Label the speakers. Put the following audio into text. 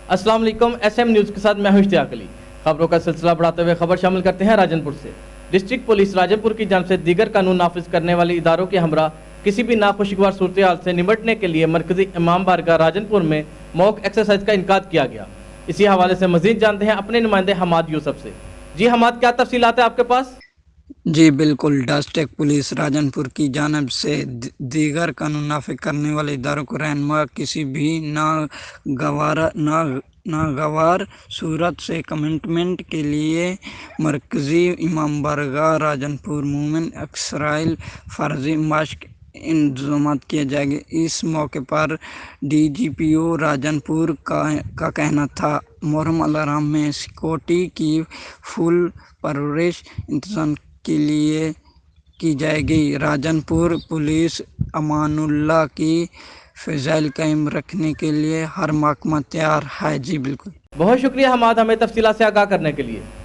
Speaker 1: अस्सलाम वालेकुम। SM news के साथ मैं हूं इश्तियाक अली। खबरों का सिलसिला बढ़ाते हुए खबर शामिल करते हैं राजनपुर से। डिस्ट्रिक्ट पुलिस राजनपुर की जानिब से दीगर कानून नाफिज करने वाले इदारों के हमरा किसी भी नाखुशगवार सूरत हाल से निपटने के लिए मरकजी इमाम बारगाह राजनपुर में मॉक एक्सरसाइज का इनकाद किया गया। इसी हवाले से मजीद जानते हैं अपने नुमाइंदे हमाद यूसुफ से। जी हमाद, क्या तफसीलात है आपके पास?
Speaker 2: जी बिल्कुल, डिस्ट्रिक्ट पुलिस राजनपुर की जानिब से दीगर कानून नाफिज करने वाले इदारों को रहनुमा किसी भी नागवार सूरत से कमिटमेंट के लिए मरकजी इमाम बारगाह राजनपुर मोमिन एक्सराइल फर्जी मशक इंतजामात किया जाएगा। इस मौके पर DGPO राजनपुर का कहना था, मुहर्रम अल-हराम में सिक्योरिटी की फुल परवरिश इंतजाम के लिए की जाएगी। राजनपुर पुलिस अमानुल्लाह की फ़ज़ाइल कायम रखने के लिए हर महकमा तैयार है। जी बिल्कुल।
Speaker 1: बहुत शुक्रिया हमाद, हमें तफसीलात से आगाह करने के लिए।